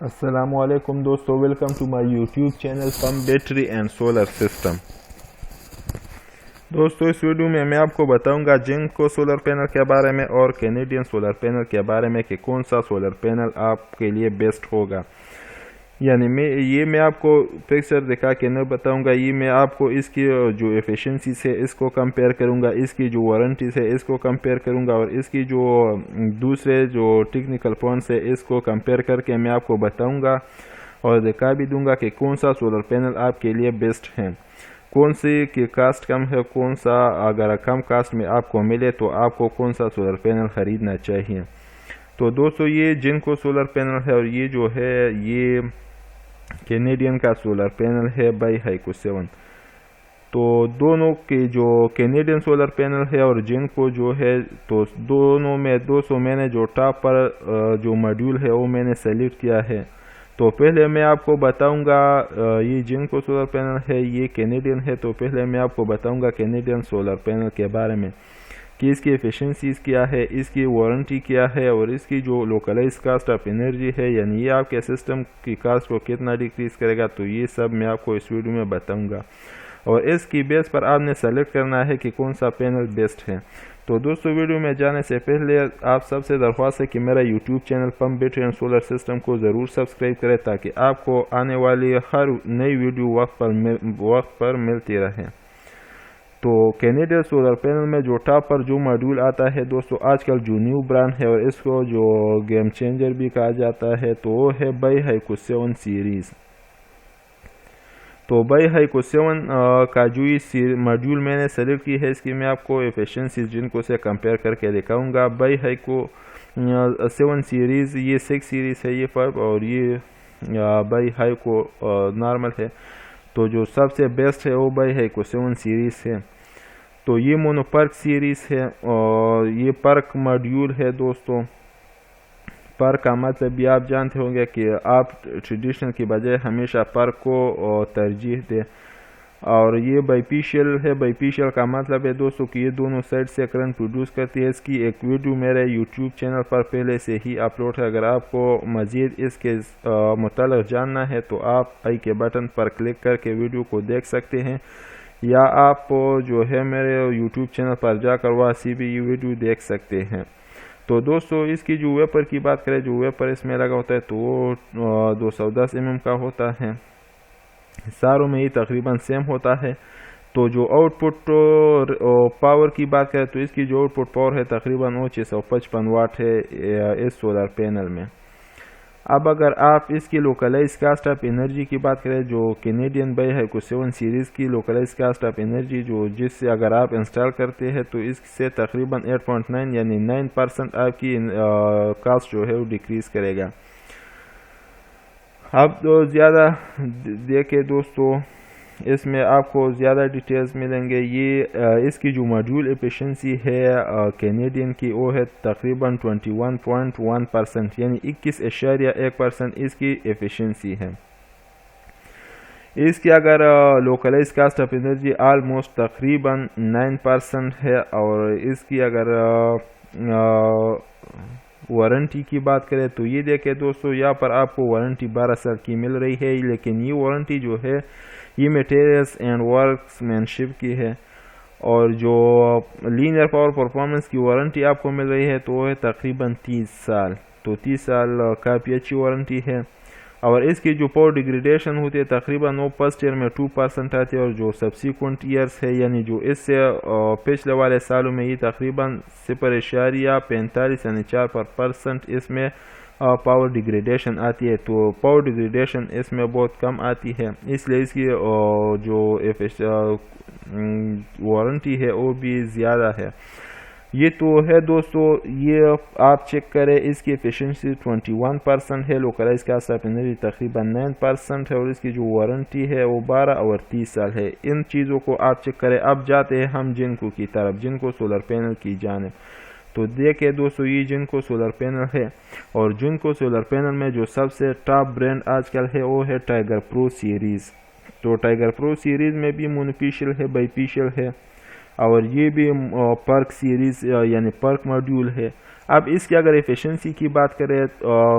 السلام علیکم دوستو، welcome to my YouTube channel پم بیٹری اینڈ سولر سسٹم۔ دوستو اس ویڈیو میں آپ کو بتاؤں گا جنکو سولر پینل کے بارے میں اور کینیڈین سولر پینل کے بارے میں کہ کون سا سولر پینل آپ کے لیے بیسٹ ہوگا۔ یعنی میں آپ کو پکچر دکھا کے نہیں بتاؤں گا، یہ میں آپ کو اس کی جو ایفیشنسیز ہے اس کو کمپیئر کروں گا، اس کی جو وارنٹیز ہے اس کو کمپیئر کروں گا، اور اس کی جو دوسرے جو ٹیکنیکل پوائنٹس ہے اس کو کمپیئر کر کے میں آپ کو بتاؤں گا اور دکھا بھی دوں گا کہ کون سا سولر پینل آپ کے لیے بیسٹ ہے، کون سی کی کاسٹ کم ہے، کون سا اگر کم کاسٹ میں آپ کو ملے تو آپ کو کون سا سولر پینل خریدنا چاہیے۔ تو دوستو یہ جنکو سولر پینل ہے اور یہ جو ہے یہ کینیڈین کا سولر پینل ہے بائی ہائیکو 7۔ تو دونوں کے جو کینیڈین سولر پینل ہے اور جنکو جو ہے تو دونوں میں میں نے جو ٹاپ پر جو ماڈیول ہے وہ میں نے سیلیکٹ کیا ہے۔ تو پہلے میں آپ کو بتاؤں گا یہ جنکو سولر پینل ہے، یہ کینیڈین ہے، تو پہلے میں آپ کو بتاؤں گا کینیڈین سولر پینل کے بارے میں کہ اس کی ایفیشنسیز کیا ہے، اس کی وارنٹی کیا ہے، اور اس کی جو لوکلائز کاسٹ آف انرجی ہے، یعنی یہ آپ کے سسٹم کی کاسٹ کو کتنا ڈیکریز کرے گا، تو یہ سب میں آپ کو اس ویڈیو میں بتاؤں گا، اور اس کی بیس پر آپ نے سیلیکٹ کرنا ہے کہ کون سا پینل بیسٹ ہے۔ تو دوستو ویڈیو میں جانے سے پہلے آپ سب سے درخواست ہے کہ میرا YouTube channel pump battery and solar system کو ضرور سبسکرائب کرے تاکہ آپ کو آنے والی ہر نئی ویڈیو وقت پر ملتی رہے۔ تو کینیڈین سولر پینل میں جو ٹاپ پر جو ماڈیول آتا ہے دوستو، آج کل جو نیو برانڈ ہے اور اس کو جو گیم چینجر بھی کہا جاتا ہے، تو وہ ہے بائی ہائیکو 7 سیریز۔ تو بائی ہائیکو 7 کا جو ماڈیول میں نے سیلیکٹ کی ہے، اس کی میں آپ کو ایفیشنسیز جنکو سے کمپیئر کر کے دکھاؤں گا۔ بائی ہائیکو 7 سیریز، یہ 6 سیریز ہے، یہ 5 اور یہ بائی ہائیکو نارمل ہے۔ تو جو سب سے بیسٹ ہے وہ بائی ہائیکو 7 سیریز ہے۔ تو یہ مونو پرک سیریز ہے اور یہ پرک ماڈیول ہے دوستو۔ پرک کا مطلب بھی آپ جانتے ہوں گے کہ آپ ٹریڈیشنل کی بجائے ہمیشہ پرک کو ترجیح دیں، اور یہ بائیپیشل ہے۔ بائیپیشل کا مطلب ہے دوستو کہ یہ دونوں سائڈ سے کرنٹ پروڈیوس کرتی ہے۔ اس کی ایک ویڈیو میرے یوٹیوب چینل پر پہلے سے ہی اپلوڈ ہے، اگر آپ کو مزید اس کے متعلق جاننا ہے تو آپ آئی کے بٹن پر کلک کر کے ویڈیو کو دیکھ سکتے ہیں، یا آپ جو ہے میرے یوٹیوب چینل پر جا کر وہاں سے بھی یہ ویڈیو دیکھ سکتے ہیں۔ تو دوستو اس کی جو ویپر کی بات کریں، جو ویپر اس میں لگا ہوتا ہے تو وہ 210 mm کا ہوتا ہے، ساروں میں یہ تقریباً سیم ہوتا ہے۔ تو جو آؤٹ پٹ پاور کی بات کریں تو اس کی جو آؤٹ پٹ پاور ہے تقریباً 655 واٹ ہے اس سولر پینل میں۔ اب اگر آپ اس کی لوکلائز کاسٹ آف انرجی کی بات کریں، جو کینیڈین بائی ہائیکو 7 سیریز کی لوکلائز کاسٹ آف انرجی جس سے اگر آپ انسٹال کرتے ہیں تو اس سے تقریباً 8.9 یعنی 9% آپ کی کاسٹ جو ہے وہ ڈیکریز کرے گا۔ اب زیادہ دیکھیں دوستو، اس میں آپ کو زیادہ ڈیٹیلز ملیں گے۔ یہ اس کی جو ماڈیول ایفیشنسی ہے کینیڈین کی، وہ ہے تقریباً 21.1%، یعنی 21.1% اس کی ایفیشنسی ہے۔ اس کی اگر localize cost of energy almost تقریباً 9% ہے، اور اس کی اگر وارنٹی کی بات کریں تو یہ دیکھیں دوستو، یہاں پر آپ کو وارنٹی 12 سال کی مل رہی ہے، لیکن یہ وارنٹی جو ہے یہ میٹیریلز اینڈ ورکس مین شپ کی ہے، اور جو لینئر پاور پرفارمنس کی وارنٹی آپ کو مل رہی ہے تو وہ ہے تقریباً 30 سال۔ تو 30 سال کافی اچھی وارنٹی ہے، اور اس کی جو پاور ڈیگریڈیشن ہوتی ہے تقریباً وہ فرسٹ ایئر میں 2% آتی ہے، اور جو سبسیکوینٹ ایئرس ہے یعنی جو اس سے پچھلے والے سالوں میں یہ تقریباً 0.45 یعنی 4% اس میں پاور ڈیگریڈیشن آتی ہے۔ تو پاور ڈیگریڈیشن اس میں بہت کم آتی ہے، اس لیے اس کی جو وارنٹی ہے وہ بھی زیادہ ہے۔ یہ تو ہے دوستو، یہ آپ چیک کریں، اس کی ایفیشنسی 21% ہے، لوکلائز کاسٹ آف انرجی تقریباً 9% ہے، اور اس کی جو وارنٹی ہے وہ 12 اور 30 سال ہے۔ ان چیزوں کو آپ چیک کریں۔ اب جاتے ہیں ہم جنکو کی طرف، جنکو سولر پینل کی جانب۔ تو دیکھیں دوستو، یہ جنکو سولر پینل ہے، اور جنکو سولر پینل میں جو سب سے ٹاپ برانڈ آج کل ہے وہ ہے ٹائیگر پرو سیریز۔ تو ٹائیگر پرو سیریز میں بھی مونوپیشل ہے، بائیپیشل ہے، اور یہ بھی پرک سیریز یعنی پرک ماڈیول ہے. اب اس کی اگر ایفیشنسی کی بات کریں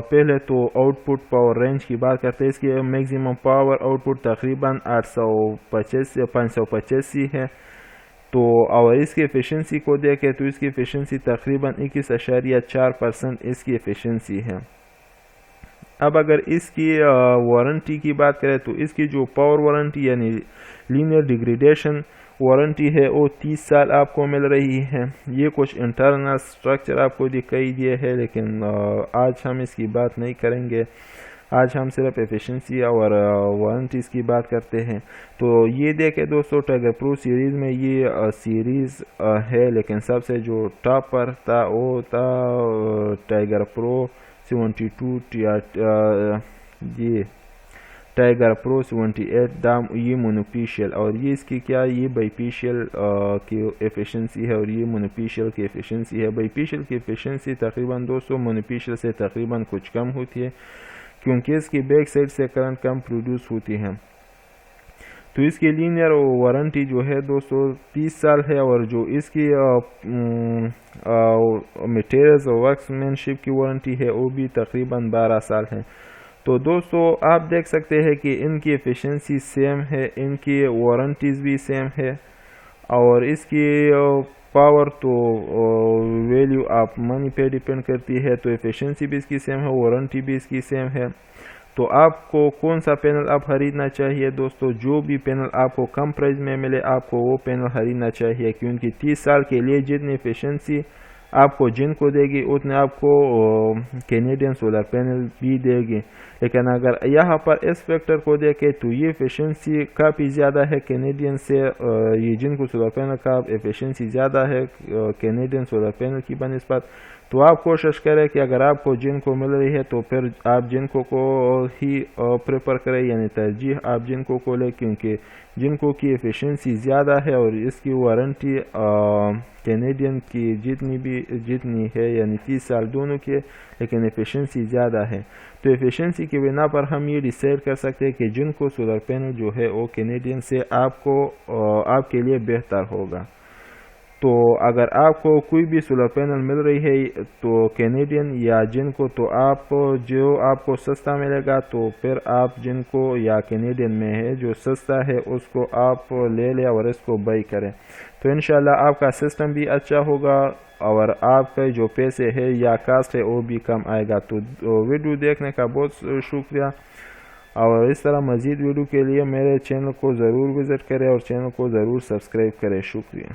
پہلے تو آؤٹ پٹ پاور رینج کی بات کرتے ہیں. اس کی میگزیمم پاور آؤٹ پٹ تقریباً 585 ہے. تو اور اس کی ایفیشنسی کو دیکھیں تو اس کی ایفیشنسی تقریباً 21.4% اس کی ایفیشنسی ہے. اب اگر اس کی وارنٹی کی بات کریں تو اس کی جو پاور وارنٹی یعنی لینئر ڈیگریڈیشن وارنٹی ہے وہ 30 سال آپ کو مل رہی ہے. یہ کچھ انٹرنل سٹرکچر آپ کو دکھائی دیے ہے لیکن آج ہم اس کی بات نہیں کریں گے. آج ہم صرف ایفیشنسی اور وارنٹیز کی بات کرتے ہیں. تو یہ دیکھیں دوستو ٹائیگر پرو سیریز میں یہ سیریز ہے لیکن سب سے جو ٹاپ پر تھا وہ تھا ٹائیگر پرو 72 یہ ٹائیگر پرو 78 یہ مونوپیشل اور یہ اس کی کیا یہ بائیپیشل کی ایفیشنسی ہے اور یہ مونوپیشل کی ایفیشنسی ہے. بائیپیشل کی ایفیشنسی تقریباً 200 مونوپیشل سے تقریباً کچھ کم ہوتی ہے کیونکہ اس کی بیک سائڈ سے کرنٹ کم پروڈیوس ہوتی ہے. تو اس کی لینئر وارنٹی جو ہے 230 سال ہے اور جو اس کی میٹیریلز اور ورکس مین شپ کی وارنٹی ہے وہ بھی تقریباً 12 سال ہے. تو دوستو آپ دیکھ سکتے ہیں کہ ان کی ایفیشنسی سیم ہے, ان کی وارنٹیز بھی سیم ہے اور اس کی پاور تو ویلیو آپ منی پہ ڈیپینڈ کرتی ہے. تو ایفیشنسی بھی اس کی سیم ہے, وارنٹی بھی اس کی سیم ہے. تو آپ کو کون سا پینل آپ خریدنا چاہیے دوستو؟ جو بھی پینل آپ کو کم پرائز میں ملے آپ کو وہ پینل خریدنا چاہیے کیونکہ 30 سال کے لیے جتنی ایفیشنسی آپ کو جنکو دے گی اتنے آپ کو کینیڈین سولر پینل بھی دے گی. لیکن اگر یہاں پر اس فیکٹر کو دیکھیں تو یہ ایفیشنسی کافی زیادہ ہے کینیڈین سے. یہ جنکو سولر پینل کا ایفیشنسی زیادہ ہے کینیڈین سولر پینل کی بنسبت. تو آپ کوشش کریں کہ اگر آپ کو جنکو مل رہی ہے تو پھر آپ جنکو کو ہی پریفر کریں یعنی ترجیح آپ جنکو کو لیں کیونکہ جنکو کی ایفیشنسی زیادہ ہے اور اس کی وارنٹی کینیڈین کی جتنی ہے یعنی 30 سال دونوں کی لیکن ایفیشنسی زیادہ ہے. تو ایفیشنسی کی بنا پر ہم یہ ڈیسائیڈ کر سکتے ہیں کہ جنکو سولر پینل جو ہے وہ کینیڈین سے آپ کے لیے بہتر ہوگا. تو اگر آپ کو کوئی بھی سولر پینل مل رہی ہے تو کینیڈین یا جنکو تو آپ جو آپ کو سستا ملے گا تو پھر آپ جنکو یا کینیڈین میں ہے جو سستا ہے اس کو آپ لے لیں اور اس کو بائی کریں. تو انشاءاللہ آپ کا سسٹم بھی اچھا ہوگا اور آپ کا جو پیسے ہے یا کاسٹ ہے وہ بھی کم آئے گا. تو ویڈیو دیکھنے کا بہت شکریہ اور اس طرح مزید ویڈیو کے لیے میرے چینل کو ضرور وزٹ کریں اور چینل کو ضرور سبسکرائب کریں. شکریہ.